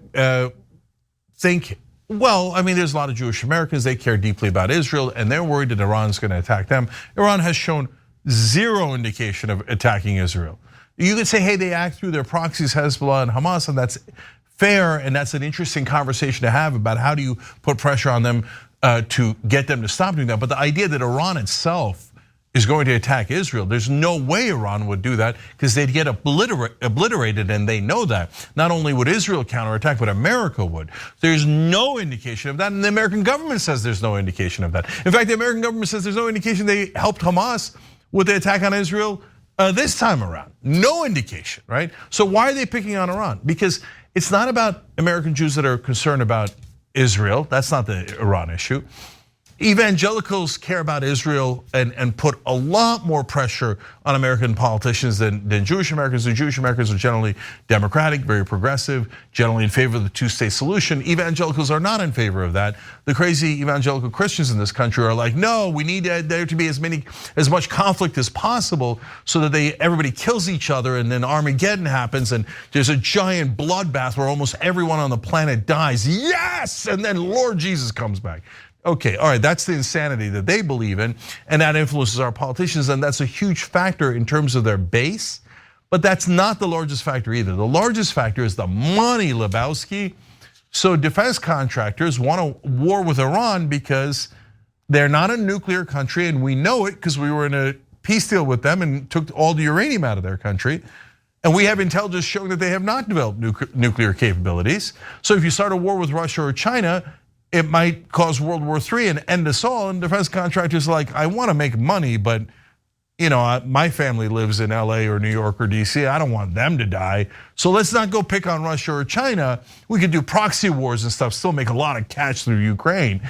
think, well, I mean, there's a lot of Jewish Americans, they care deeply about Israel, and they're worried that Iran's gonna attack them. Iran has shown zero indication of attacking Israel. You could say, hey, they act through their proxies, Hezbollah and Hamas, and that's fair, and that's an interesting conversation to have about how do you put pressure on them to get them to stop doing that. But the idea that Iran itself is going to attack Israel, there's no way Iran would do that because they'd get obliterated, and they know that. Not only would Israel counterattack, but America would. There's no indication of that, and the American government says there's no indication of that. In fact, the American government says there's no indication they helped Hamas with the attack on Israel this time around. No indication, right? So why are they picking on Iran? Because it's not about American Jews that are concerned about Israel. That's not the Iran issue. Evangelicals care about Israel and put a lot more pressure on American politicians than Jewish Americans. The Jewish Americans are generally democratic, very progressive, generally in favor of the two-state solution. Evangelicals are not in favor of that. The crazy evangelical Christians in this country are like, no, we need there to be as much conflict as possible so that everybody kills each other, and then Armageddon happens and there's a giant bloodbath where almost everyone on the planet dies. Yes, and then Lord Jesus comes back. Okay, all right, that's the insanity that they believe in, and that influences our politicians, and that's a huge factor in terms of their base, but that's not the largest factor either. The largest factor is the money, Lebowski. So defense contractors want a war with Iran because they're not a nuclear country, and we know it because we were in a peace deal with them and took all the uranium out of their country. And we have intelligence showing that they have not developed nuclear capabilities. So if you start a war with Russia or China, it might cause World War III and end us all. And defense contractors are like, I want to make money, but my family lives in LA or New York or DC. I don't want them to die. So let's not go pick on Russia or China. We could do proxy wars and stuff, still make a lot of cash through Ukraine.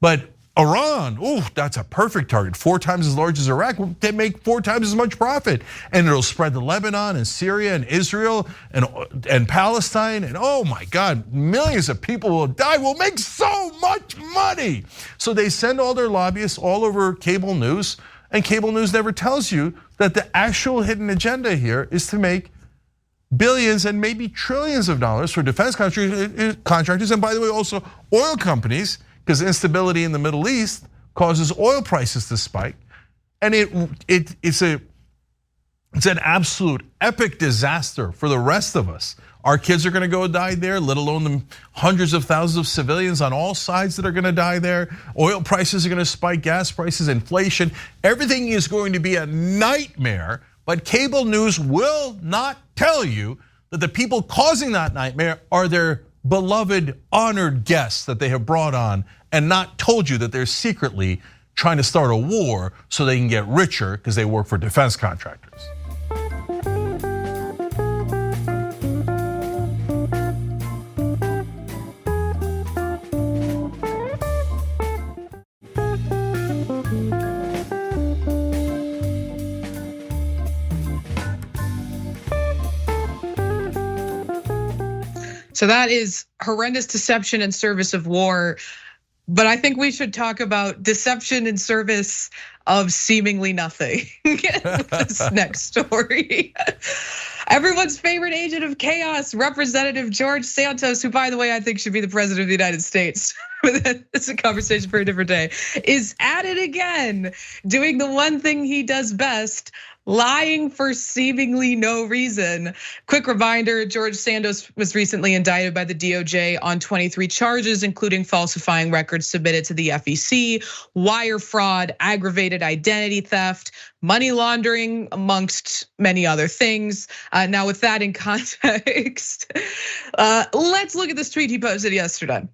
But Iran, that's a perfect target. 4 times as large as Iraq, they make 4 times as much profit. And it'll spread to Lebanon and Syria and Israel and Palestine. And oh my God, millions of people will die. We'll make so much money. So they send all their lobbyists all over cable news, and cable news never tells you that the actual hidden agenda here is to make billions and maybe trillions of dollars for defense contractors, and by the way, also oil companies, because instability in the Middle East causes oil prices to spike. And it's an absolute epic disaster for the rest of us. Our kids are gonna go die there, let alone the hundreds of thousands of civilians on all sides that are gonna die there. Oil prices are gonna spike, gas prices, inflation. Everything is going to be a nightmare, but cable news will not tell you that the people causing that nightmare are their beloved, honored guests that they have brought on, and not told you that they're secretly trying to start a war so they can get richer because they work for defense contractors. So that is horrendous deception in service of war. But I think we should talk about deception in service of seemingly nothing. This next story. Everyone's favorite agent of chaos, Representative George Santos, who, by the way, I think should be the president of the United States. It's a conversation for a different day, is at it again, doing the one thing he does best, lying for seemingly no reason. Quick reminder, George Santos was recently indicted by the DOJ on 23 charges, including falsifying records submitted to the FEC, wire fraud, aggravated identity theft, money laundering, amongst many other things. Now with that in context, let's look at this tweet he posted yesterday.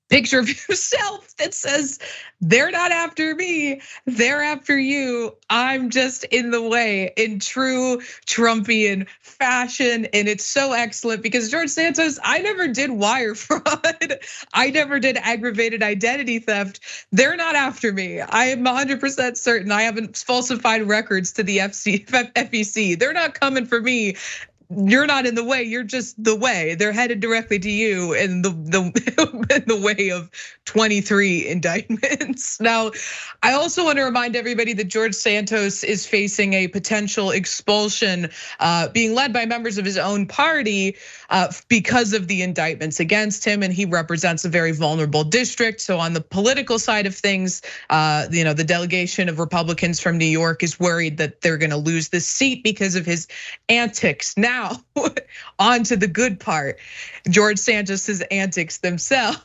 Picture of yourself that says, they're not after me, they're after you. I'm just in the way, in true Trumpian fashion. And it's so excellent because George Santos, I never did wire fraud. I never did aggravated identity theft. They're not after me. I am 100% certain I haven't falsified records to the FEC. They're not coming for me. You're not in the way, you're just the way. They're headed directly to you in the way of 23 indictments. Now, I also want to remind everybody that George Santos is facing a potential expulsion, being led by members of his own party because of the indictments against him, and he represents a very vulnerable district. So on the political side of things, the delegation of Republicans from New York is worried that they're gonna lose this seat because of his antics. Now, on to the good part, George Santos's antics themselves.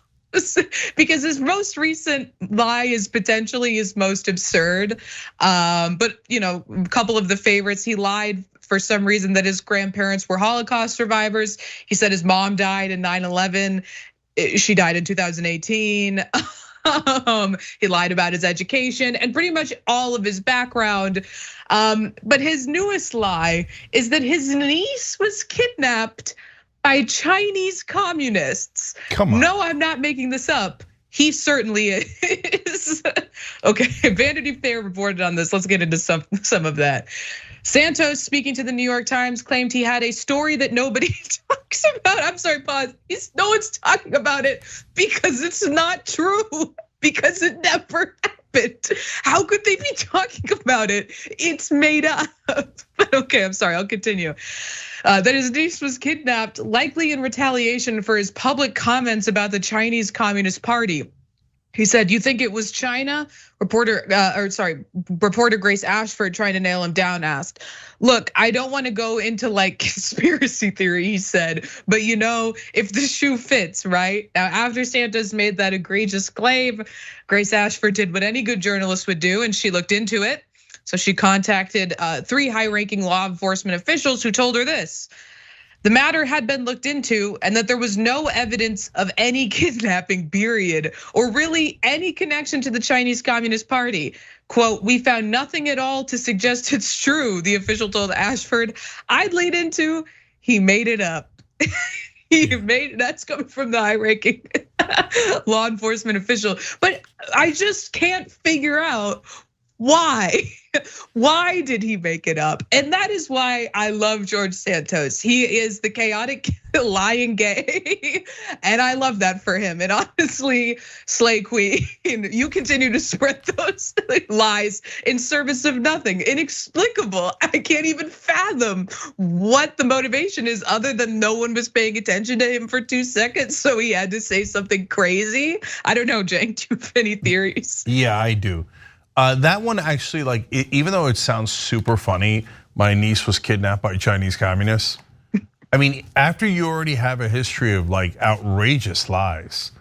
Because his most recent lie is potentially his most absurd. But a couple of the favorites, he lied for some reason that his grandparents were Holocaust survivors. He said his mom died in 9/11. She died in 2018. He lied about his education and pretty much all of his background. But his newest lie is that his niece was kidnapped by Chinese communists. Come on. No, I'm not making this up. He certainly is. Okay, Vanity Fair reported on this. Let's get into some of that. Santos, speaking to the New York Times, claimed he had a story that nobody talks about. I'm sorry, pause. No one's talking about it because it's not true, because it never happened. How could they be talking about it? It's made up. But okay, I'm sorry, I'll continue. That his niece was kidnapped, likely in retaliation for his public comments about the Chinese Communist Party. He said, "You think it was China?" Reporter Grace Ashford, trying to nail him down, asked, "Look, I don't want to go into like conspiracy theory," he said, "but if the shoe fits, right?" Now, after Santos made that egregious claim, Grace Ashford did what any good journalist would do, and she looked into it. So she contacted 3 high-ranking law enforcement officials who told her this: the matter had been looked into and that there was no evidence of any kidnapping, period, or really any connection to the Chinese Communist Party. Quote, "We found nothing at all to suggest it's true," the official told Ashford. I'd lead into, he made it up. That's coming from the high-ranking law enforcement official. But I just can't figure out why. Why did he make it up? And that is why I love George Santos. He is the chaotic lying gay, and I love that for him. And honestly, Slay Queen, you continue to spread those lies in service of nothing. Inexplicable. I can't even fathom what the motivation is, other than no one was paying attention to him for 2 seconds, so he had to say something crazy. I don't know, Cenk, do you have any theories? Yeah, I do. That one actually, like, even though it sounds super funny, my niece was kidnapped by Chinese communists. I mean, after you already have a history of like outrageous lies,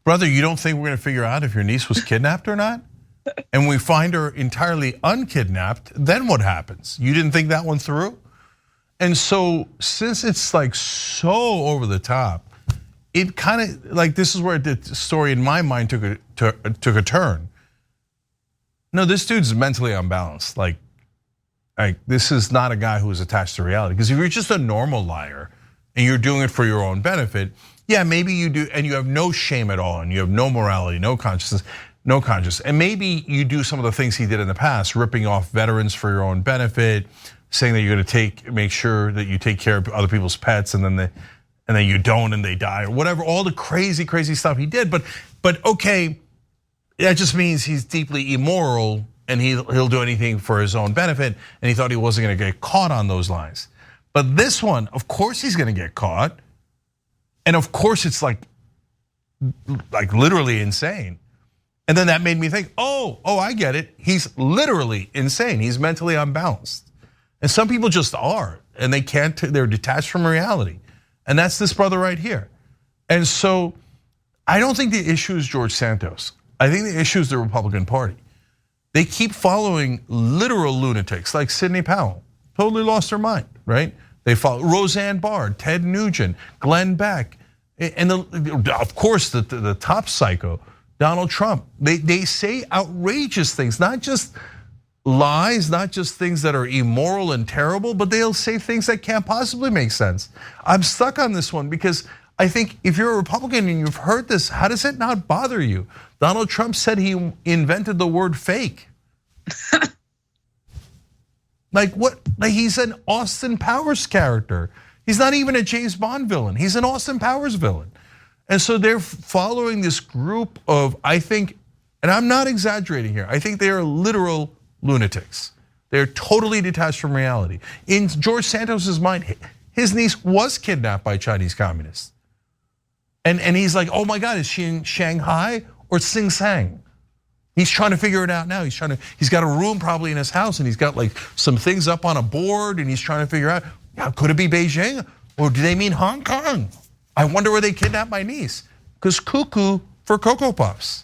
brother, you don't think we're gonna figure out if your niece was kidnapped or not? And we find her entirely unkidnapped, then what happens? You didn't think that one through? And so, since it's like so over the top, it kind of like, this is where the story in my mind took a turn. No, this dude's mentally unbalanced. Like this is not a guy who is attached to reality. Because if you're just a normal liar and you're doing it for your own benefit, yeah, maybe you do, and you have no shame at all, and you have no morality, no consciousness, no conscience. And maybe you do some of the things he did in the past, ripping off veterans for your own benefit, saying that you're going to make sure that you take care of other people's pets, and then you don't, and they die, or whatever. All the crazy stuff he did. But okay. That just means he's deeply immoral, and he'll do anything for his own benefit, and he thought he wasn't gonna get caught on those lines. But this one, of course he's gonna get caught, and of course it's like literally insane. And then that made me think, oh, I get it. He's literally insane. He's mentally unbalanced. And some people just are, and they're detached from reality. And that's this brother right here. And so I don't think the issue is George Santos. I think the issue is the Republican Party. They keep following literal lunatics like Sidney Powell, totally lost their mind, right? They follow Roseanne Barr, Ted Nugent, Glenn Beck, and of course the top psycho, Donald Trump. They say outrageous things, not just lies, not just things that are immoral and terrible, but they'll say things that can't possibly make sense. I'm stuck on this one because I think if you're a Republican and you've heard this, how does it not bother you? Donald Trump said he invented the word fake. Like what? Like he's an Austin Powers character. He's not even a James Bond villain. He's an Austin Powers villain. And so they're following this group of, I think, and I'm not exaggerating here, I think they are literal lunatics. They're totally detached from reality. In George Santos's mind, his niece was kidnapped by Chinese communists. And he's like, oh my God, is she in Shanghai or Sing Sang? He's trying to figure it out now. He's got a room probably in his house, and he's got like some things up on a board, and he's trying to figure out, could it be Beijing or do they mean Hong Kong? I wonder where they kidnapped my niece. Because cuckoo for Cocoa Puffs.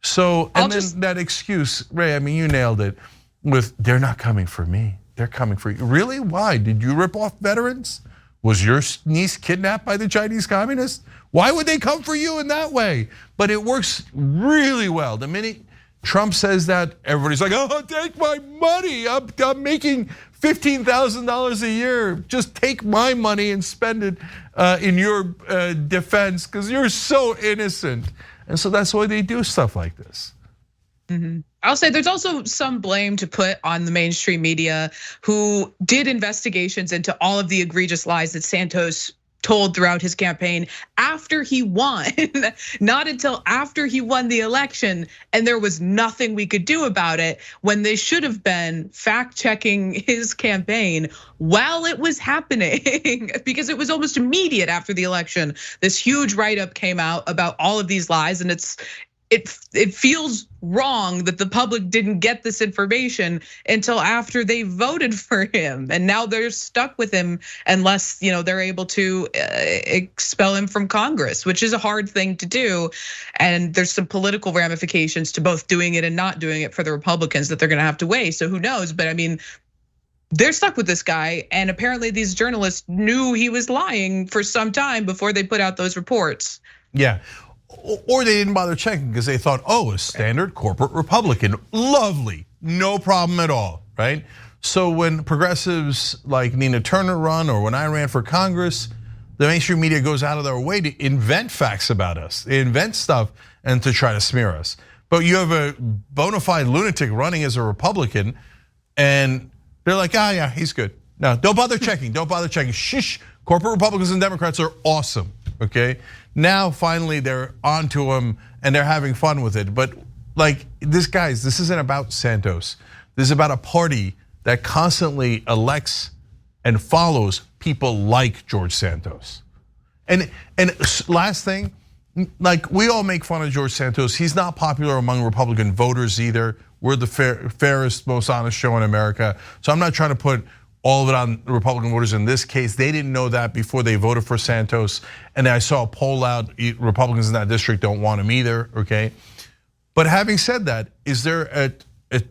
So, and then that excuse, Ray, I mean, you nailed it with, they're not coming for me, they're coming for you. Really, why? Did you rip off veterans? Was your niece kidnapped by the Chinese communists? Why would they come for you in that way? But it works really well. The minute Trump says that, everybody's like, oh, take my money. I'm making $15,000 a year. Just take my money and spend it in your defense because you're so innocent. And so that's why they do stuff like this. I'll say there's also some blame to put on the mainstream media who did investigations into all of the egregious lies that Santos told throughout his campaign after he won, not until after he won the election, and there was nothing we could do about it, when they should have been fact checking his campaign while it was happening, because it was almost immediate after the election. This huge write-up came out about all of these lies, and it feels wrong that the public didn't get this information until after they voted for him, and now they're stuck with him unless they're able to expel him from Congress, which is a hard thing to do. And there's some political ramifications to both doing it and not doing it for the Republicans that they're going to have to weigh. So who knows? But I mean, they're stuck with this guy, and apparently these journalists knew he was lying for some time before they put out those reports. Yeah. Or they didn't bother checking because they thought, oh, a standard corporate Republican, lovely, no problem at all, right? So when progressives like Nina Turner run, or when I ran for Congress, the mainstream media goes out of their way to invent facts about us. They invent stuff and to try to smear us. But you have a bona fide lunatic running as a Republican, and they're like, yeah, he's good. No, don't bother checking, don't bother checking. Shish, corporate Republicans and Democrats are awesome, okay? Now, finally, they're onto him and they're having fun with it. But like this isn't about Santos. This is about a party that constantly elects and follows people like George Santos. And last thing, like we all make fun of George Santos. He's not popular among Republican voters either. We're the fairest, most honest show in America. So I'm not trying to put all of it on the Republican voters in this case. They didn't know that before they voted for Santos. And I saw a poll out, Republicans in that district don't want him either, okay? But having said that, is there a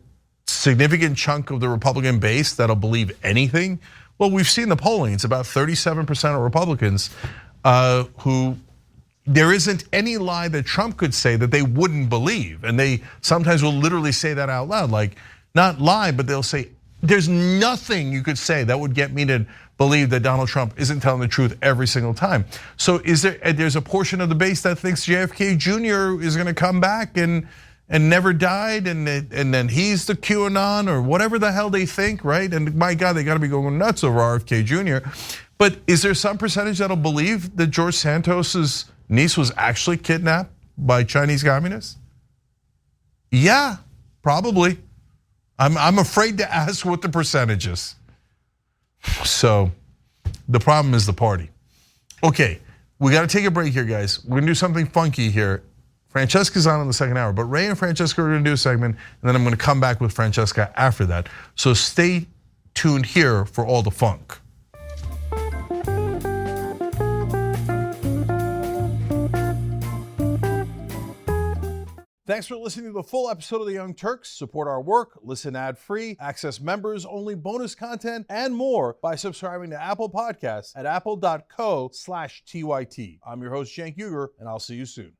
significant chunk of the Republican base that'll believe anything? Well, we've seen the polling. It's about 37% of Republicans who there isn't any lie that Trump could say that they wouldn't believe. And they sometimes will literally say that out loud, like not lie, but they'll say, there's nothing you could say that would get me to believe that Donald Trump isn't telling the truth every single time. So there's a portion of the base that thinks JFK Jr. is gonna come back and never died, and then he's the QAnon or whatever the hell they think, right? And my God, they gotta be going nuts over RFK Jr. But is there some percentage that'll believe that George Santos's niece was actually kidnapped by Chinese communists? Yeah, probably. I'm afraid to ask what the percentage is. So the problem is the party. Okay, we got to take a break here, guys. We're gonna do something funky here. Francesca's on in the second hour, but Ray and Francesca are gonna do a segment, and then I'm gonna come back with Francesca after that. So stay tuned here for all the funk. Thanks for listening to the full episode of The Young Turks. Support our work, listen ad-free, access members-only bonus content, and more by subscribing to Apple Podcasts at apple.co/TYT. I'm your host, Cenk Uygur, and I'll see you soon.